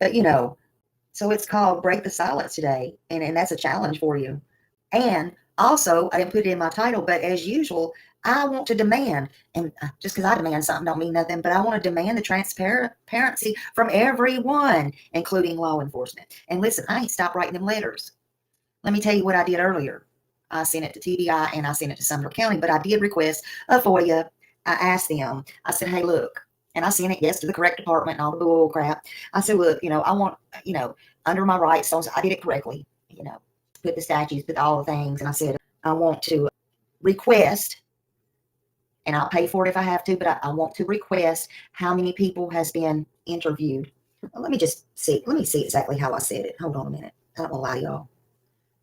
But, so it's called Break the Silence today. And that's a challenge for you. And also, I didn't put it in my title, but as usual, I want to demand, and just because I demand something don't mean nothing, but I want to demand the transparency from everyone, including law enforcement. And listen, I ain't stopped writing them letters. Let me tell you what I did earlier. I sent it to TBI and I sent it to Sumner County, but I did request a FOIA. I asked them, I said, hey, look, and I sent it, yes, to the correct department and all the bull crap. I said, look, I want, under my rights, so I did it correctly, put the statutes, put all the things. And I said, I want to request, and I'll pay for it if I have to, but I want to request how many people has been interviewed. Well, let me see exactly how I said it. Hold on a minute. I don't know why, y'all.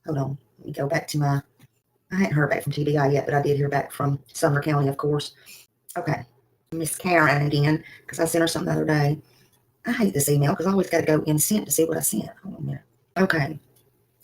Hold on. Let me go back to I hadn't heard back from TBI yet, but I did hear back from Sumner County, of course. Okay. Miss Karen again, because I sent her something the other day. I hate this email because I always got to go in sent to see what I sent. Hold on a minute. Okay.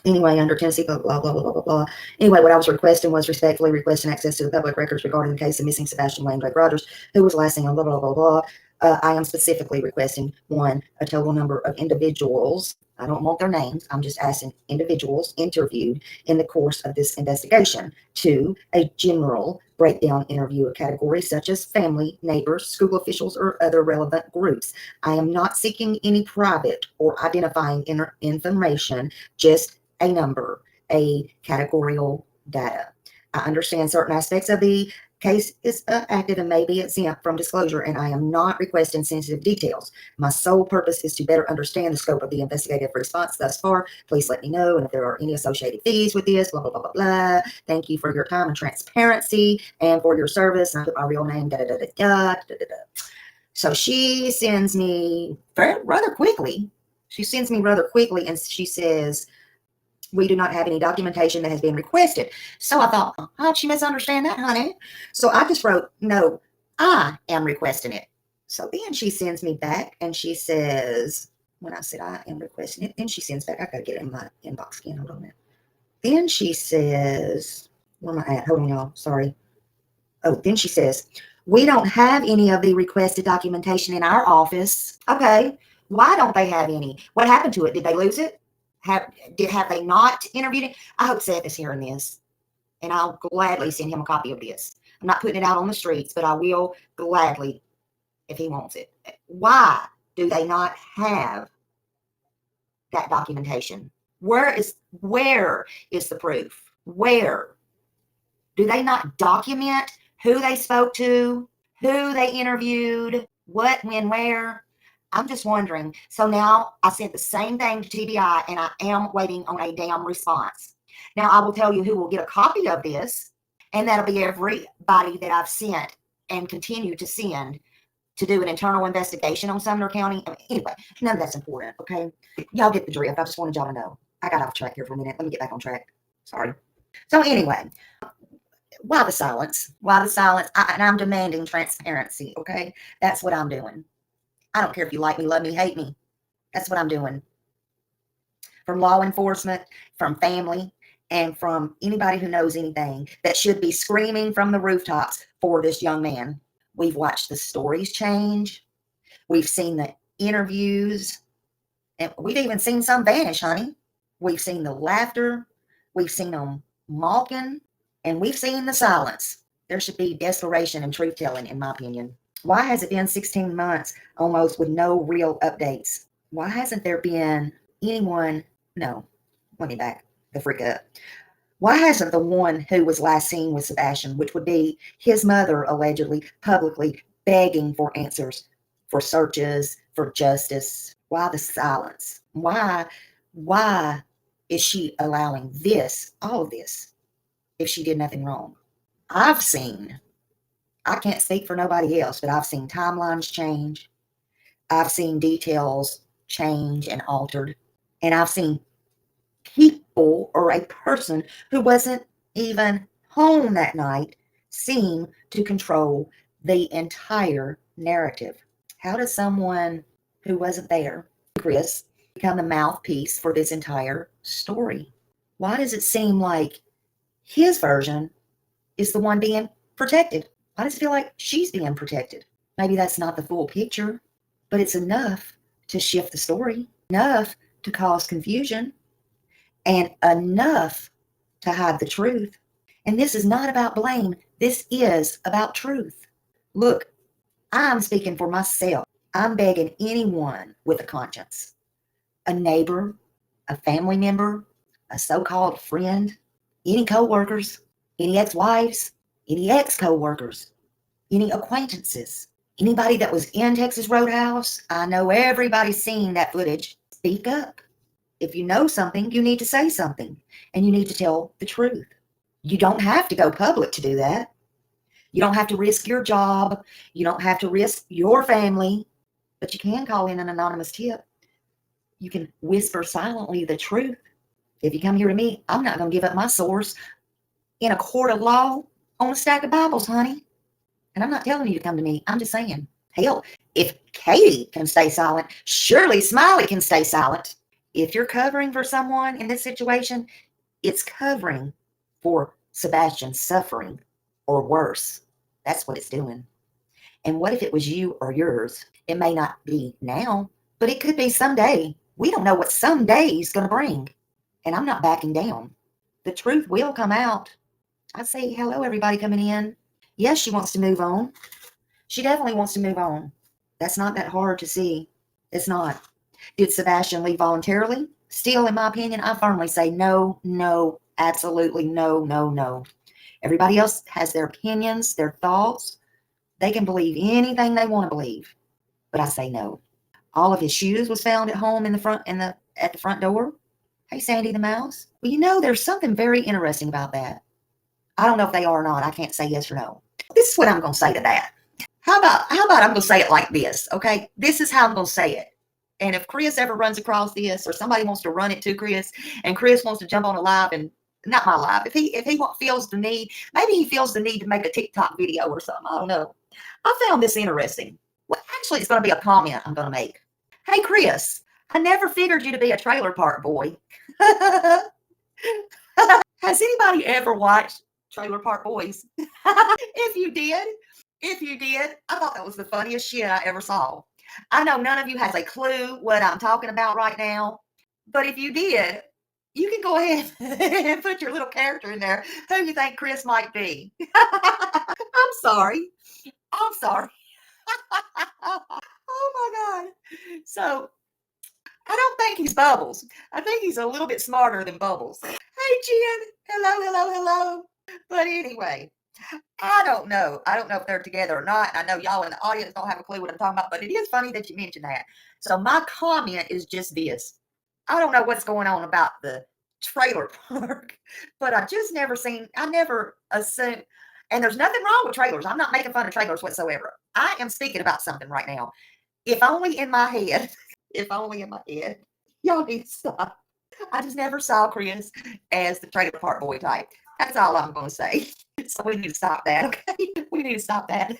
Anyway, under Tennessee, blah, blah, blah, blah, blah, blah. Anyway, what I was requesting was respectfully requesting access to the public records regarding the case of missing Sebastian Wayne Blake Rogers, who was last seen on blah, blah, blah, blah. I am specifically requesting, 1, a total number of individuals. I don't want their names. I'm just asking individuals interviewed in the course of this investigation. 2, a general breakdown interview of categories such as family, neighbors, school officials, or other relevant groups. I am not seeking any private or identifying information, just a number, a categorical data. I understand certain aspects of the case is active and may be exempt from disclosure, and I am not requesting sensitive details. My sole purpose is to better understand the scope of the investigative response thus far. Please let me know, and if there are any associated fees with this, blah, blah, blah, blah, blah. Thank you for your time and transparency and for your service. And I put my real name, da, da, da, da, da, da, da, da. So she sends me rather quickly. And she says, we do not have any documentation that has been requested. So I thought, how'd she misunderstand that, honey? So I just wrote, no, I am requesting it. So then she sends me back and she says, when I said I am requesting it, then she sends back, I got to get it in my inbox again. Hold on a minute. Then she says, where am I at? Hold on, y'all. Sorry. Oh, then she says, we don't have any of the requested documentation in our office. Okay. Why don't they have any? What happened to it? Did they lose it? Have they not interviewed it? I hope Seth is hearing this, and I'll gladly send him a copy of this. I'm not putting it out on the streets, but I will gladly if he wants it. Why do they not have that documentation? Where is the proof? Where? Do they not document who they spoke to, who they interviewed, what, when, where? I'm just wondering. So now I sent the same thing to TBI, and I am waiting on a damn response. Now I will tell you who will get a copy of this, and that'll be everybody that I've sent and continue to send to do an internal investigation on Sumner County. Anyway, none of that's important, okay? Y'all get the drift. I just wanted y'all to know. I got off track here for a minute. Let me get back on track. Sorry. So anyway, why the silence? Why the silence? And I'm demanding transparency, okay? That's what I'm doing. I don't care if you like me, love me, hate me. That's what I'm doing. From law enforcement, from family, and from anybody who knows anything that should be screaming from the rooftops for this young man. We've watched the stories change. We've seen the interviews. And we've even seen some vanish, honey. We've seen the laughter. We've seen them mocking. And we've seen the silence. There should be declaration and truth-telling, in my opinion. Why has it been 16 months almost with no real updates? Why hasn't there been anyone? No, let me back the freak up. Why hasn't the one who was last seen with Sebastian, which would be his mother, allegedly, publicly begging for answers, for searches, for justice? Why the silence? Why is she allowing all of this, if she did nothing wrong? I can't speak for nobody else, but I've seen timelines change. I've seen details change and altered. And I've seen people or a person who wasn't even home that night seem to control the entire narrative. How does someone who wasn't there, Chris, become the mouthpiece for this entire story? Why does it seem like his version is the one being protected? Why does it feel like she's being protected? Maybe that's not the full picture, but it's enough to shift the story. enough to cause confusion, and enough to hide the truth. And this is not about blame. This is about truth. Look, I'm speaking for myself. I'm begging anyone with a conscience, a neighbor, a family member, a so-called friend, any co-workers, any ex-wives, any ex-co-workers, any acquaintances, anybody that was in Texas Roadhouse. I know everybody's seen that footage. Speak up. If you know something, you need to say something, and you need to tell the truth. You don't have to go public to do that. You don't have to risk your job. You don't have to risk your family, but you can call in an anonymous tip. You can whisper silently the truth. If you come here to me, I'm not going to give up my source in a court of law on a stack of Bibles, honey. And I'm not telling you to come to me. I'm just saying, hell, if Katie can stay silent, surely Smiley can stay silent. If you're covering for someone in this situation, it's covering for Sebastian's suffering, or worse. That's what it's doing. And what if it was you or yours? It may not be now, but it could be someday. We don't know what someday is going to bring. And I'm not backing down. The truth will come out. I say, hello, everybody coming in. Yes, she wants to move on. She definitely wants to move on. That's not that hard to see. It's not. Did Sebastian leave voluntarily? Still, in my opinion, I firmly say no, no, absolutely no, no, no. Everybody else has their opinions, their thoughts. They can believe anything they want to believe, but I say no. All of his shoes was found at home at the front door. Hey, Sandy the mouse. Well, there's something very interesting about that. I don't know if they are or not. I can't say yes or no. This is what I'm going to say to that. How about I'm going to say it like this, okay? This is how I'm going to say it. And if Chris ever runs across this, or somebody wants to run it to Chris, and Chris wants to jump on a live, and not my live, if he feels the need, maybe he feels the need to make a TikTok video or something. I don't know. I found this interesting. Well, actually, it's going to be a comment I'm going to make. Hey, Chris, I never figured you to be a trailer park boy. Has anybody ever watched Trailer Park Boys? If you did, I thought that was the funniest shit I ever saw. I know none of you has a clue what I'm talking about right now, but if you did, you can go ahead and put your little character in there who you think Chris might be. I'm sorry. I'm sorry. Oh my God. So I don't think he's Bubbles. I think he's a little bit smarter than Bubbles. Hey, Jen. Hello, hello, hello. But anyway, I don't know. I don't know if they're together or not. I know y'all in the audience don't have a clue what I'm talking about, but it is funny that you mentioned that. So my comment is just this. I don't know what's going on about the trailer park, but I never assumed, and there's nothing wrong with trailers. I'm not making fun of trailers whatsoever. I am speaking about something right now. If only in my head, if only in my head, y'all need to stop. I just never saw Chris as the trailer park boy type. That's all I'm going to say. So we need to stop that, okay? We need to stop that.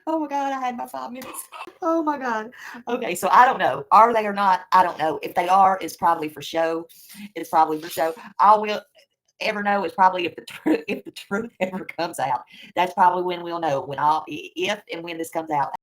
Oh my God, I had my 5 minutes. Oh my God. Okay, so I don't know. Are they or not? I don't know. If they are, it's probably for show. It's probably for show. All we'll ever know is probably if the truth ever comes out. That's probably when we'll know, if and when this comes out.